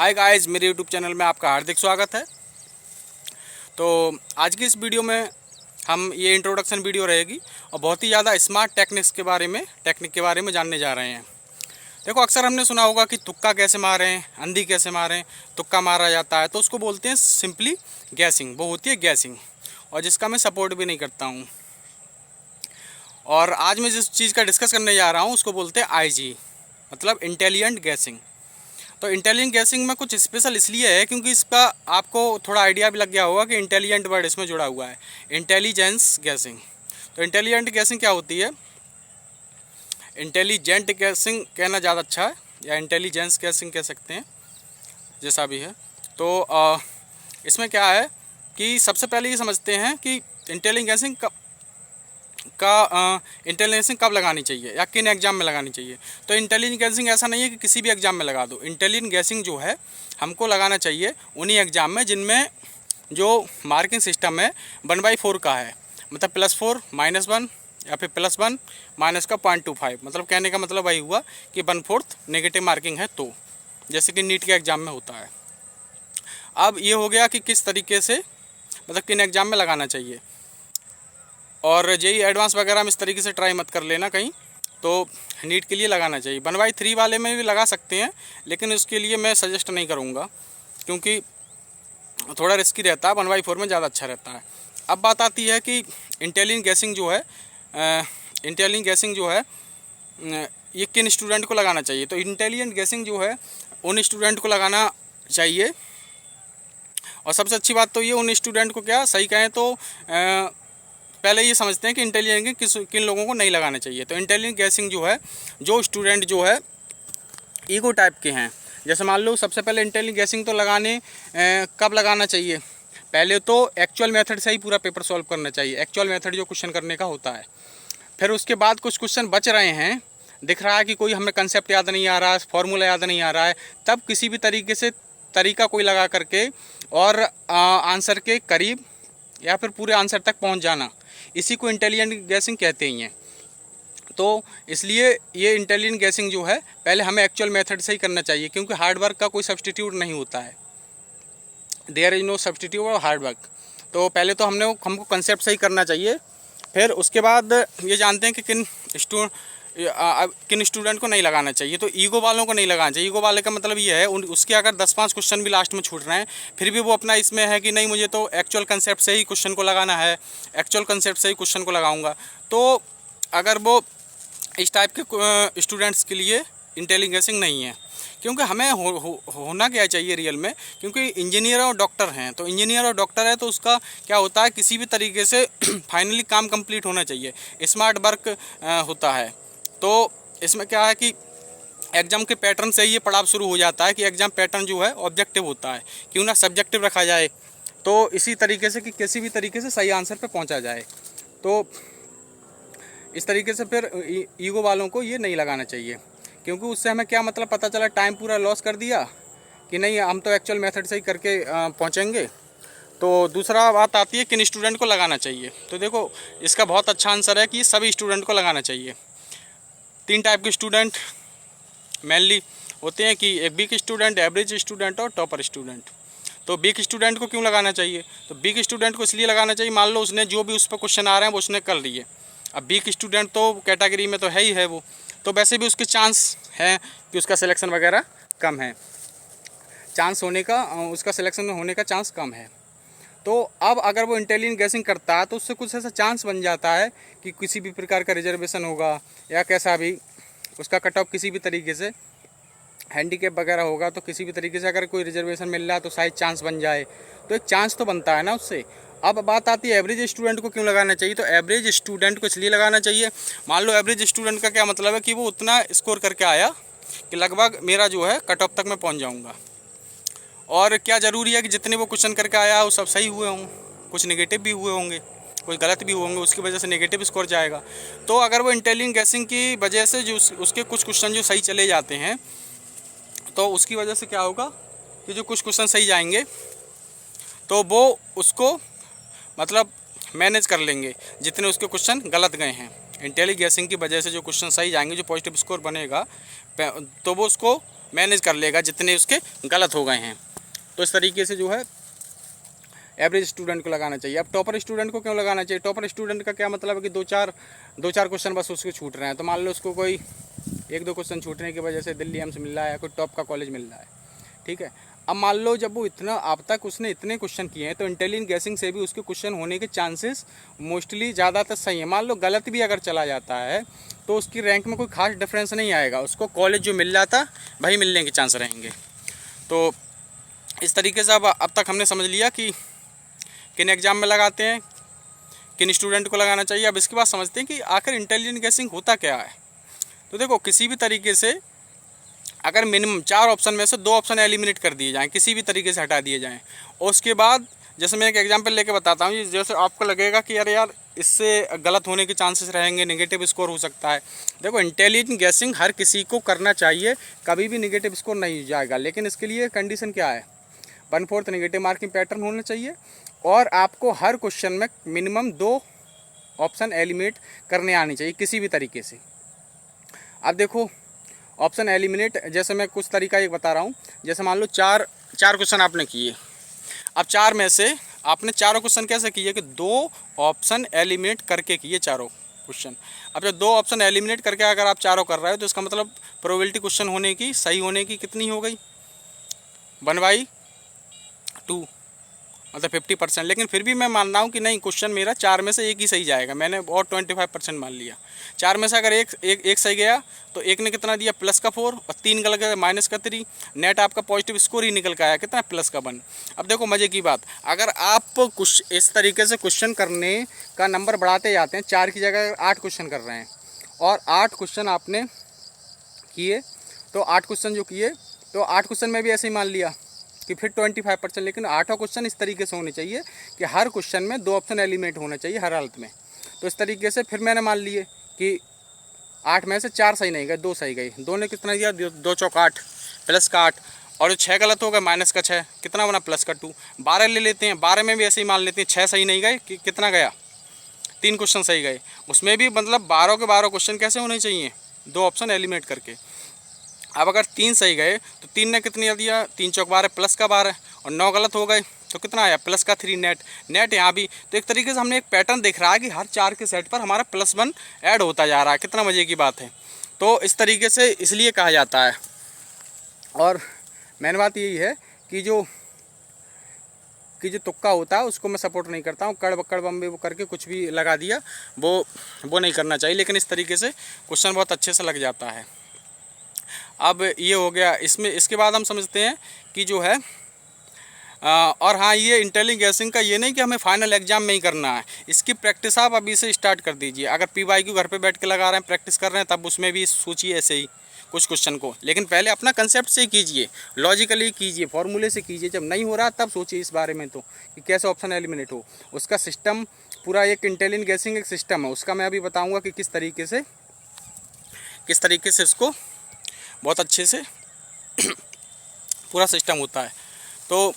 Hi guys, मेरे YouTube channel में आपका हार्दिक स्वागत है। तो आज की इस वीडियो में हम ये इंट्रोडक्शन वीडियो रहेगी और बहुत ही ज़्यादा स्मार्ट टेक्निक के बारे में जानने जा रहे हैं। देखो, अक्सर हमने सुना होगा कि तुक्का कैसे मारें, अंधी कैसे मारें। तुक्का मारा जाता है तो उसको बोलते हैं सिंपली गैसिंग, वो होती है गैसिंग, और जिसका मैं सपोर्ट भी नहीं करता हूँ। और आज मैं जिस चीज़ का डिस्कस करने जा रहा हूँ उसको बोलते हैं IG, मतलब इंटेलिजेंट गैसिंग। तो इंटेलिजेंट गैसिंग में कुछ स्पेशल इसलिए है क्योंकि इसका आपको थोड़ा आइडिया भी लग गया होगा कि इंटेलिजेंट वर्ड इसमें जुड़ा हुआ है, इंटेलिजेंस गैसिंग। तो इंटेलिजेंट गैसिंग क्या होती है? इंटेलिजेंट गैसिंग कहना ज़्यादा अच्छा है, या इंटेलिजेंस गैसिंग कह सकते हैं, जैसा भी है। तो इसमें क्या है कि सबसे पहले ये समझते हैं कि इंटेलिजेंट गैसिंग इंटेलिजेंस कब लगानी चाहिए या किन एग्जाम में लगानी चाहिए। तो इंटेलिजेंट गैसिंग ऐसा नहीं है कि किसी भी एग्जाम में लगा दो। इंटेलिजेंट गैसिंग जो है हमको लगाना चाहिए उन्हीं एग्जाम में जिनमें जो मार्किंग सिस्टम है 1/4 का है, मतलब +4 -1 या फिर +1 माइनस का 0.25। मतलब कहने का मतलब वही हुआ कि 1/4 नेगेटिव मार्किंग है, तो जैसे कि नीट के एग्ज़ाम में होता है। अब ये हो गया कि किस तरीके से, मतलब किन एग्ज़ाम में लगाना चाहिए। और जेई एडवांस वगैरह में इस तरीके से ट्राई मत कर लेना कहीं, तो नीट के लिए लगाना चाहिए। 1/3 वाले में भी लगा सकते हैं, लेकिन उसके लिए मैं सजेस्ट नहीं करूँगा क्योंकि थोड़ा रिस्की रहता है। 1/4 में ज़्यादा अच्छा रहता है। अब बात आती है कि इंटेलिजेंट गैसिंग जो है ये किन स्टूडेंट को लगाना चाहिए। तो इंटेलिजेंट गैसिंग जो है उन स्टूडेंट को लगाना चाहिए, और सबसे अच्छी बात तो ये उन स्टूडेंट को, क्या सही कहें तो पहले ये समझते हैं कि इंटेलिजेंट किन लोगों को नहीं लगाना चाहिए। तो इंटेलिजेंट गैसिंग जो है, जो स्टूडेंट जो है ईगो टाइप के हैं, जैसे मान लो सबसे पहले इंटेलिजेंट गैसिंग तो कब लगाना चाहिए? पहले तो एक्चुअल मेथड से ही पूरा पेपर सॉल्व करना चाहिए, एक्चुअल मेथड जो क्वेश्चन करने का होता है। फिर उसके बाद कुछ क्वेश्चन बच रहे हैं, दिख रहा है कि कोई हमें कंसेप्ट याद नहीं आ रहा है, फॉर्मूला याद नहीं आ रहा है, तब किसी भी तरीके से तरीका कोई लगा करके और आंसर के करीब या फिर पूरे आंसर तक पहुंच जाना, इसी को इंटेलिजेंट गैसिंग कहते ही हैं। तो इसलिए ये इंटेलिजेंट गैसिंग जो है पहले हमें एक्चुअल मेथड से ही करना चाहिए, क्योंकि हार्ड वर्क का कोई सब्सटीट्यूट नहीं होता है। There is no substitute of hard work. तो पहले तो हमको कंसेप्ट से ही करना चाहिए। फिर उसके बाद ये जानते हैं कि किन स्टूडेंट को नहीं लगाना चाहिए। तो ईगो वालों को नहीं लगाना चाहिए। ईगो वाले का मतलब ये है उसके अगर 10-5 क्वेश्चन भी लास्ट में छूट रहे हैं, फिर भी वो अपना इसमें है कि नहीं, मुझे तो एक्चुअल कंसेप्ट से ही क्वेश्चन को लगाना है, एक्चुअल कंसेप्ट से ही क्वेश्चन को लगाऊंगा। तो अगर वो इस टाइप के स्टूडेंट्स के लिए इंटेलिजेंट गैसिंग नहीं है, क्योंकि हमें होना क्या चाहिए रियल में, क्योंकि इंजीनियर और डॉक्टर हैं। तो इंजीनियर और डॉक्टर है तो उसका क्या होता है, किसी भी तरीके से फाइनली काम कंप्लीट होना चाहिए, स्मार्ट वर्क होता है। तो इसमें क्या है कि एग्ज़ाम के पैटर्न से ही ये पड़ाव शुरू हो जाता है कि एग्ज़ाम पैटर्न जो है ऑब्जेक्टिव होता है, क्यों ना सब्जेक्टिव रखा जाए, तो इसी तरीके से कि किसी भी तरीके से सही आंसर पे पहुंचा जाए। तो इस तरीके से फिर ईगो वालों को ये नहीं लगाना चाहिए, क्योंकि उससे हमें क्या मतलब पता चला, टाइम पूरा लॉस कर दिया कि नहीं, हम तो एक्चुअल मेथड से ही करके पहुँचेंगे। तो दूसरा बात आती है किन स्टूडेंट को लगाना चाहिए। तो देखो, इसका बहुत अच्छा आंसर है कि सभी स्टूडेंट को लगाना चाहिए। 3 टाइप के स्टूडेंट मेनली होते हैं, कि एक वीक स्टूडेंट, एवरेज स्टूडेंट और टॉपर स्टूडेंट। तो वीक स्टूडेंट को क्यों लगाना चाहिए? तो वीक स्टूडेंट को इसलिए लगाना चाहिए, मान लो उसने जो भी उस पर क्वेश्चन आ रहे हैं वो उसने कर लिए। अब वीक स्टूडेंट तो कैटेगरी में तो है ही है वो, तो वैसे भी उसके चांस हैं कि उसका सिलेक्शन वगैरह कम है, चांस होने का, उसका सिलेक्शन होने का चांस कम है। तो अब अगर वो इंटेलिजेंट गैसिंग करता है तो उससे कुछ ऐसा चांस बन जाता है कि किसी भी प्रकार का रिजर्वेशन होगा, या कैसा भी उसका कट ऑफ किसी भी तरीके से हैंडीकैप वगैरह होगा, तो किसी भी तरीके से अगर कोई रिजर्वेशन मिल रहा है तो शायद चांस बन जाए, तो एक चांस तो बनता है ना उससे। अब बात आती है एवरेज स्टूडेंट को क्यों लगाना चाहिए। तो एवरेज स्टूडेंट को इसलिए लगाना चाहिए, मान लो एवरेज स्टूडेंट का क्या मतलब है कि वो उतना स्कोर करके आया कि लगभग मेरा जो है कट ऑफ तक मैं पहुँच जाऊँगा। और क्या ज़रूरी है कि जितने वो क्वेश्चन करके आया वो सब सही हुए हों, कुछ नेगेटिव भी हुए होंगे, कुछ गलत भी होंगे, उसकी वजह से नेगेटिव स्कोर जाएगा। तो अगर वो इंटेलिजेंट गैसिंग की वजह से जो उसके कुछ क्वेश्चन जो सही चले जाते हैं, तो उसकी वजह से क्या होगा कि जो कुछ क्वेश्चन सही जाएंगे तो वो उसको मतलब मैनेज कर लेंगे जितने उसके क्वेश्चन गलत गए हैं। इंटेलिजेंट गैसिंग की वजह से जो क्वेश्चन सही जाएंगे, जो पॉजिटिव स्कोर बनेगा, तो वो उसको मैनेज कर लेगा जितने उसके गलत हो गए हैं। तो इस तरीके से जो है एवरेज स्टूडेंट को लगाना चाहिए। अब टॉपर स्टूडेंट को क्यों लगाना चाहिए? टॉपर स्टूडेंट का क्या मतलब है कि दो चार क्वेश्चन बस उसके छूट रहे हैं, तो मान लो उसको कोई 1-2 क्वेश्चन छूटने की वजह से दिल्ली एम्स मिल रहा है या कोई टॉप का कॉलेज मिल रहा है, ठीक है। अब मान लो जब वो इतना अब तक उसने इतने क्वेश्चन किए हैं तो इंटेलिजेंट गैसिंग से भी उसके क्वेश्चन होने के चांसेस मोस्टली ज़्यादातर सही है। मान लो गलत भी अगर चला जाता है तो उसकी रैंक में कोई खास डिफरेंस नहीं आएगा, उसको कॉलेज जो मिल जाता वही मिलने के चांस रहेंगे। तो इस तरीके से अब तक हमने समझ लिया कि किन एग्ज़ाम में लगाते हैं, किन स्टूडेंट को लगाना चाहिए। अब इसके बाद समझते हैं कि आखिर इंटेलिजेंट गैसिंग होता क्या है। तो देखो, किसी भी तरीके से अगर मिनिमम 4 ऑप्शन में से 2 ऑप्शन एलिमिनेट कर दिए जाएँ, किसी भी तरीके से हटा दिए जाएँ, और उसके बाद जैसे मैं एक एग्जांपल लेके बताता हूँ, जैसे आपको लगेगा कि अरे यार इससे गलत होने के चांसेस रहेंगे, नेगेटिव स्कोर हो सकता है। देखो, इंटेलिजेंट गैसिंग हर किसी को करना चाहिए, कभी भी नेगेटिव स्कोर नहीं जाएगा, लेकिन इसके लिए कंडीशन क्या है? 1/4 नेगेटिव मार्किंग पैटर्न होना चाहिए और आपको हर क्वेश्चन में मिनिमम 2 ऑप्शन एलिमिनेट करने आनी चाहिए किसी भी तरीके से। अब देखो, ऑप्शन एलिमिनेट जैसे मैं कुछ तरीका एक बता रहा हूँ। जैसे मान लो चार क्वेश्चन आपने किए, अब 4 में से आपने चारों क्वेश्चन कैसे किए कि 2 ऑप्शन एलिमिनेट करके किए चारों क्वेश्चन। अब जब 2 ऑप्शन एलिमिनेट करके अगर आप चारों कर रहे हो तो इसका मतलब प्रोबेबिलिटी क्वेश्चन होने की, सही होने की कितनी हो गई? 1/2, मतलब 50%। लेकिन फिर भी मैं मान रहा हूँ कि नहीं, क्वेश्चन मेरा 4 में से एक ही सही जाएगा, मैंने और 25% मान लिया। 4 में से अगर एक सही गया तो एक ने कितना दिया? +4, और 3 गलत गया -3। नेट आपका पॉजिटिव स्कोर ही निकल के आया कितना? +1। अब देखो मज़े की बात, अगर आप कुछ इस तरीके से क्वेश्चन करने का नंबर बढ़ाते जाते हैं, 4 की जगह 8 क्वेश्चन कर रहे हैं और 8 क्वेश्चन आपने किए, तो 8 क्वेश्चन जो किए तो 8 क्वेश्चन में भी ऐसे ही मान लिया कि फिर 25%। लेकिन 8वां क्वेश्चन इस तरीके से होने चाहिए कि हर क्वेश्चन में 2 ऑप्शन एलिमिनेट होना चाहिए हर हालत में। तो इस तरीके से फिर मैंने मान लिए कि 8 में से 4 सही नहीं गए, 2 सही गए। 2 ने कितना दिया? 2 चौक 8, +8, और जो 6 गलत हो गए -6, कितना बना? +2। 12 ले लेते हैं, 12 में भी ऐसे ही मान लेते हैं 6 सही नहीं गए, कितना गया? 3 क्वेश्चन सही गए। उसमें भी मतलब 12 के 12 क्वेश्चन कैसे होने चाहिए? 2 ऑप्शन एलिमिनेट करके। अब अगर 3 सही गए तो 3 ने कितनी दिया? 3 चौक 12, +12, और 9 गलत हो गए तो कितना आया? +3 नेट यहाँ भी। तो एक तरीके से हमने एक पैटर्न देख रहा है कि हर 4 के सेट पर हमारा +1 ऐड होता जा रहा है। कितना मज़े की बात है। तो इस तरीके से इसलिए कहा जाता है। और मेन बात यही है कि जो तुक्का होता है उसको मैं सपोर्ट नहीं करता हूँ। कड़ बम्बे वो करके कुछ भी लगा दिया, वो नहीं करना चाहिए। लेकिन इस तरीके से क्वेश्चन बहुत अच्छे से लग जाता है। अब ये हो गया इसमें। इसके बाद हम समझते हैं कि जो है और हाँ, ये इंटेलिजेंट गैसिंग का ये नहीं कि हमें फाइनल एग्जाम में ही करना है, इसकी प्रैक्टिस आप अभी से स्टार्ट कर दीजिए। अगर PYQ घर पे बैठ के लगा रहे हैं, प्रैक्टिस कर रहे हैं, तब उसमें भी सोचिए ऐसे ही कुछ क्वेश्चन को। लेकिन पहले अपना कंसेप्ट से कीजिए, लॉजिकली कीजिए, फॉर्मूले से कीजिए। जब नहीं हो रहा तब सोचिए इस बारे में तो कि कैसे ऑप्शन एलिमिनेट हो। उसका सिस्टम पूरा एक इंटेलिजेंट गैसिंग एक सिस्टम है, उसका मैं अभी बताऊँगा कि किस तरीके से इसको बहुत अच्छे से पूरा सिस्टम होता है। तो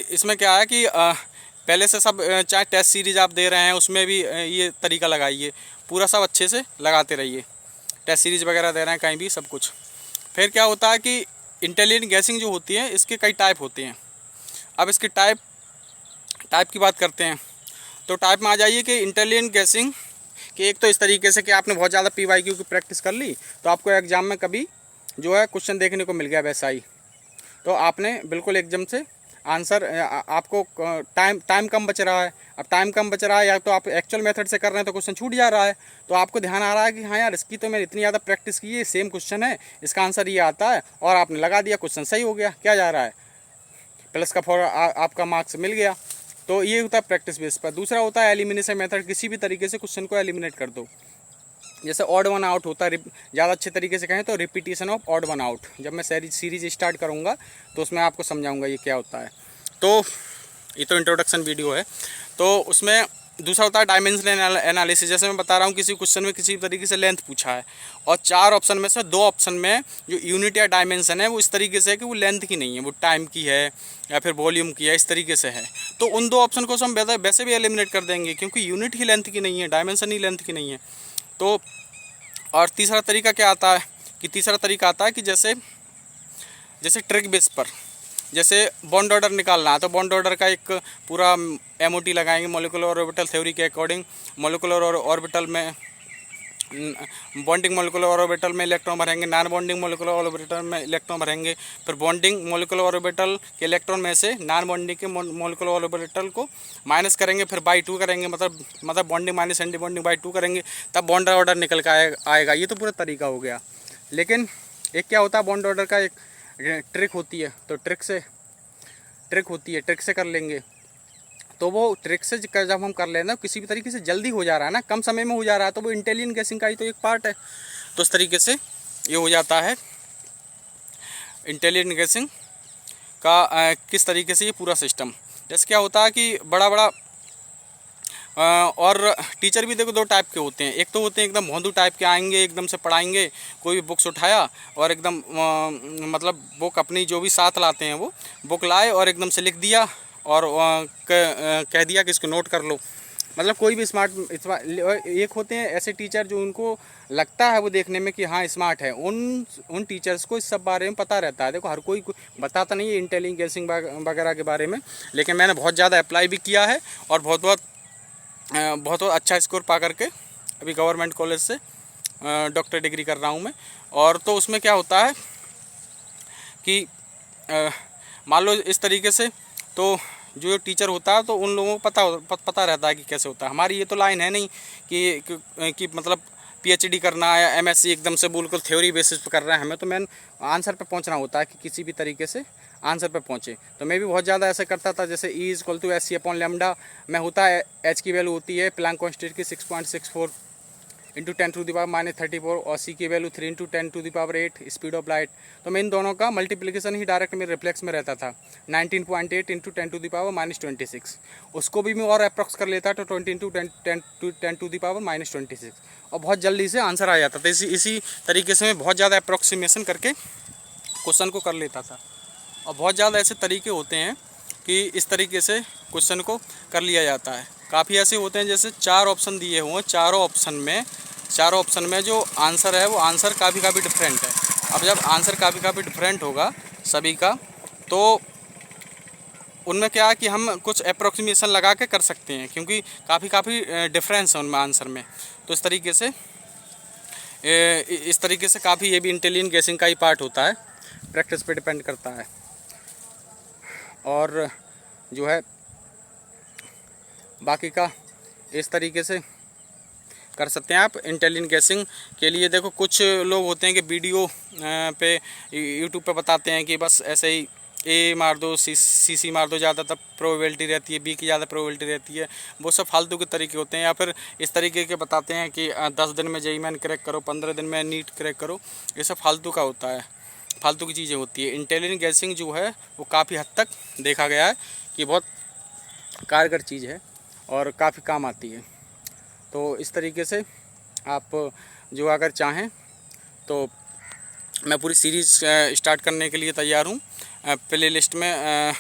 इसमें क्या है कि पहले से सब चाहे टेस्ट सीरीज़ आप दे रहे हैं उसमें भी ये तरीका लगाइए, पूरा सब अच्छे से लगाते रहिए। टेस्ट सीरीज़ वगैरह दे रहे हैं कहीं भी, सब कुछ। फिर क्या होता है कि इंटेलिजेंट गैसिंग जो होती है इसके कई टाइप होते हैं। अब इसके टाइप की बात करते हैं। तो टाइप में आ जाइए कि इंटेलिजेंट गैसिंग कि एक तो इस तरीके से कि आपने बहुत ज़्यादा PYQ की प्रैक्टिस कर ली तो आपको एग्ज़ाम में कभी जो है क्वेश्चन देखने को मिल गया वैसा ही, तो आपने बिल्कुल एकदम से आंसर, आपको टाइम कम बच रहा है। अब टाइम कम बच रहा है या तो आप एक्चुअल मेथड से कर रहे हैं तो क्वेश्चन छूट जा रहा है, तो आपको ध्यान आ रहा है कि हाँ यार इसकी तो मैंने इतनी ज़्यादा प्रैक्टिस की है, सेम क्वेश्चन है, इसका आंसर ये आता है, और आपने लगा दिया, क्वेश्चन सही हो गया, क्या जा रहा है? +4 आपका मार्क्स मिल गया। तो ये होता है प्रैक्टिस बेस पर। दूसरा होता है एलिमिनेशन मेथड, किसी भी तरीके से क्वेश्चन को एलिमिनेट कर दो। जैसे ऑड वन आउट होता है, ज़्यादा अच्छे तरीके से कहें तो repetition of odd one out. जब मैं सीरीज स्टार्ट करूँगा तो उसमें आपको समझाऊंगा ये क्या होता है। तो ये तो इंट्रोडक्शन वीडियो है। तो उसमें दूसरा होता है डायमेंशनल एनालिसिस। जैसे मैं बता रहा हूँ किसी क्वेश्चन में किसी तरीके से लेंथ पूछा है और 4 ऑप्शन में से 2 ऑप्शन में जो यूनिट या डायमेंशन है वो इस तरीके से है कि वो लेंथ की नहीं है, वो टाइम की है या फिर वॉल्यूम की है, इस तरीके से है। तो उन 2 ऑप्शन को हम वैसे भी एलिमिनेट कर देंगे क्योंकि यूनिट ही लेंथ की नहीं है, डायमेंशन ही लेंथ की नहीं है। तो और तीसरा तरीका क्या आता है कि जैसे जैसे ट्रिक बेस पर, जैसे बॉन्ड ऑर्डर निकालना है तो बॉन्ड ऑर्डर का एक पूरा MOT लगाएंगे मोलिकुलर ऑर्बिटल थ्योरी के अकॉर्डिंग। मोलिकुलर ऑर्बिटल में बॉन्डिंग मोलिकुलर ऑर्बिटल में इलेक्ट्रॉन भरेंगे, नॉन बॉन्डिंग मोलिकुलर ऑर्बिटल में इलेक्ट्रॉन भरेंगे, फिर बॉन्डिंग मोलिकुलर ऑर्बिटल के इलेक्ट्रॉन में से नॉन बॉन्डिंग के मोलिकुलर ऑर्बिटल को माइनस करेंगे, फिर बाई 2 करेंगे, मतलब bonding minus anti bonding by 2 करेंगे, तब बॉन्ड ऑर्डर निकल के आएगा। ये तो पूरा तरीका हो गया। लेकिन एक क्या होता है, बॉन्ड ऑर्डर का एक ट्रिक होती है, तो ट्रिक से कर लेंगे। तो वो ट्रिक से जब हम कर लेना, किसी भी तरीके से जल्दी हो जा रहा है ना, कम समय में हो जा रहा है, तो वो इंटेलिजेंट गैसिंग का ही तो एक पार्ट है। तो इस तरीके से ये हो जाता है इंटेलिजेंट गैसिंग का किस तरीके से ये पूरा सिस्टम। जैसे क्या होता है कि बड़ा बड़ा और टीचर भी देखो 2 टाइप के होते हैं। एक तो होते हैं एकदम भोंदू टाइप के, आएंगे एकदम से पढ़ाएंगे, कोई भी बुक्स उठाया और एकदम मतलब बुक अपनी जो भी साथ लाते हैं वो बुक लाए और एकदम से लिख दिया और कह दिया कि इसको नोट कर लो। मतलब कोई भी स्मार्ट, एक होते हैं ऐसे टीचर जो उनको लगता है वो देखने में कि हाँ स्मार्ट है, उन टीचर्स को इस सब बारे में पता रहता है। देखो हर कोई बताता नहीं है इंटेलिजेंट गैसिंग वगैरह के बारे में, लेकिन मैंने बहुत ज़्यादा अप्लाई भी किया है और बहुत अच्छा स्कोर पा करके अभी गवर्नमेंट कॉलेज से डॉक्टर डिग्री कर रहा हूँ मैं। और तो उसमें क्या होता है कि मान लो इस तरीके से, तो जो टीचर होता है तो उन लोगों को पता रहता है कि कैसे होता है। हमारी ये तो लाइन है नहीं कि मतलब PhD करना है या MSc एकदम से बिल्कुल थ्योरी बेसिस पे कर रहे हैं। हमें तो मेन आंसर पे पहुंचना होता है कि किसी भी तरीके से आंसर पे पहुंचे। तो मैं भी बहुत ज़्यादा ऐसा करता था, जैसे E = SC/λ में होता है, H की वैल्यू होती है प्लैंक कांस्टेंट की 6.64 × 10⁻34 और C की वैल्यू 3 × 10⁸ स्पीड ऑफ लाइट। तो मैं इन दोनों का मल्टीप्लिकेशन ही डायरेक्ट मेरे रिफ्लेक्स में रहता था, 19.8 × 10⁻26। उसको भी मैं और अप्रॉक्स कर लेता तो 20 × 10⁻26 और बहुत जल्दी से आंसर आ जाता था। इसी तरीके से मैं बहुत ज़्यादा अप्रॉक्सीमेशन करके क्वेश्चन को कर लेता था। और बहुत ज़्यादा ऐसे तरीके होते हैं कि इस तरीके से क्वेश्चन को कर लिया जाता है। काफ़ी ऐसे होते हैं जैसे 4 ऑप्शन दिए हुए हैं, चारों ऑप्शन में जो आंसर है वो आंसर काफ़ी डिफरेंट है। अब जब आंसर काफ़ी डिफरेंट होगा सभी का, तो उनमें क्या है कि हम कुछ अप्रोक्सीमेशन लगा के कर सकते हैं, क्योंकि काफ़ी डिफरेंस है उनमें आंसर में। तो इस तरीके से काफ़ी ये भी इंटेलिजेंट गैसिंग का ही पार्ट होता है, प्रैक्टिस पे डिपेंड करता है। और जो है बाकी का इस तरीके से कर सकते हैं आप इंटेलिजेंट गैसिंग के लिए। देखो कुछ लोग होते हैं कि वीडियो पे यूट्यूब पे बताते हैं कि बस ऐसे ही A मार दो, CC मार दो, ज़्यादातर प्रोबेबिलिटी रहती है, B की ज़्यादा प्रोबेबिलिटी रहती है। वो सब फालतू के तरीके होते हैं। या फिर इस तरीके के बताते हैं कि 10 दिन में JEE मेन क्रैक करो, 15 दिन में नीट क्रैक करो। ये सब फालतू का होता है, फालतू की चीज़ें होती है। इंटेलिजेंट गैसिंग जो है वो काफ़ी हद तक देखा गया है कि बहुत कारगर चीज़ है और काफ़ी काम आती है। तो इस तरीके से आप जो अगर चाहें तो मैं पूरी सीरीज़ स्टार्ट करने के लिए तैयार हूँ। प्ले लिस्ट में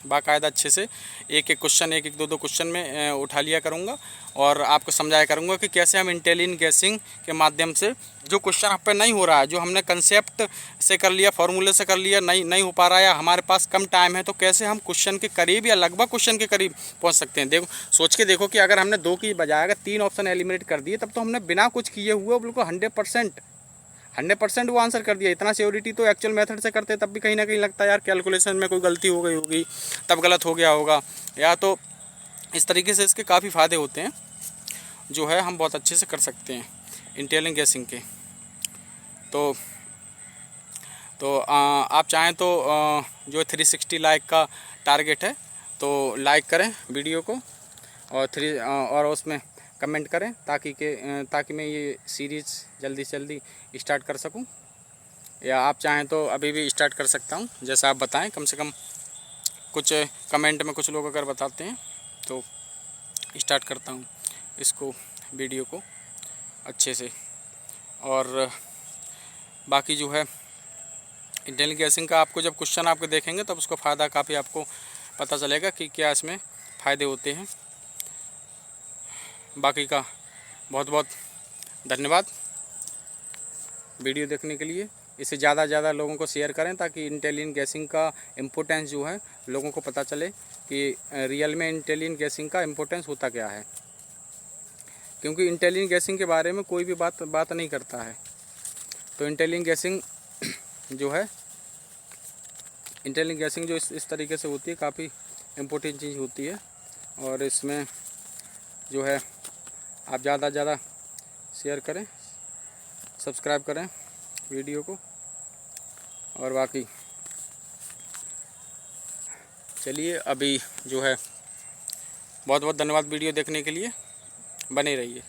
बाकायदा अच्छे से एक क्वेश्चन, एक 2 क्वेश्चन में उठा लिया करूँगा और आपको समझाया करूँगा कि कैसे हम इंटेलिजेंट गैसिंग के माध्यम से जो क्वेश्चन आप पे नहीं हो रहा है, जो हमने कंसेप्ट से कर लिया, फार्मूले से कर लिया, नहीं हो पा रहा है या हमारे पास कम टाइम है, तो कैसे हम क्वेश्चन के करीब या लगभग क्वेश्चन के करीब पहुंच सकते हैं। देखो सोच के देखो कि अगर हमने 2 की बजाय अगर 3 ऑप्शन एलिमिनेट कर दिए, तब तो हमने बिना कुछ किए हुए बिल्कुल 100% वो आंसर कर दिया। इतना श्योरिटी तो एक्चुअल मेथड से करते तब भी कहीं ना कहीं लगता है यार कैलकुलेशन में कोई गलती हो गई होगी, तब गलत हो गया होगा। या तो इस तरीके से इसके काफ़ी फ़ायदे होते हैं जो है हम बहुत अच्छे से कर सकते हैं इंटेलिजेंट गैसिंग के। तो आप चाहें तो जो 360 लाइक का टारगेट है तो लाइक करें वीडियो को और उसमें कमेंट करें ताकि मैं ये सीरीज़ जल्दी से जल्दी स्टार्ट कर सकूं। या आप चाहें तो अभी भी स्टार्ट कर सकता हूं, जैसा आप बताएं। कम से कम कुछ कमेंट में कुछ लोग अगर बताते हैं तो स्टार्ट करता हूं इसको, वीडियो को अच्छे से। और बाकी जो है इंटेलिजेंट गैसिंग का आपको जब क्वेश्चन आपको देखेंगे तब उसका फ़ायदा काफ़ी आपको पता चलेगा कि क्या इसमें फ़ायदे होते हैं। बाकी का बहुत बहुत धन्यवाद वीडियो देखने के लिए। इसे ज़्यादा से ज़्यादा लोगों को शेयर करें ताकि इंटेलिजेंट गैसिंग का इम्पोर्टेंस जो है लोगों को पता चले कि रियल में इंटेलिजेंट गैसिंग का इम्पोर्टेंस होता क्या है। क्योंकि इंटेलिजेंट गैसिंग के बारे में कोई भी बात नहीं करता है। तो इंटेलिजेंट गैसिंग जो है, इंटेलिजेंट गैसिंग जो इस तरीके से होती है, काफ़ी इम्पोर्टेंट चीज़ होती है। और इसमें जो है आप ज़्यादा से ज़्यादा शेयर करें, सब्सक्राइब करें वीडियो को। और बाकी चलिए, अभी जो है बहुत बहुत धन्यवाद वीडियो देखने के लिए, बने रहिए।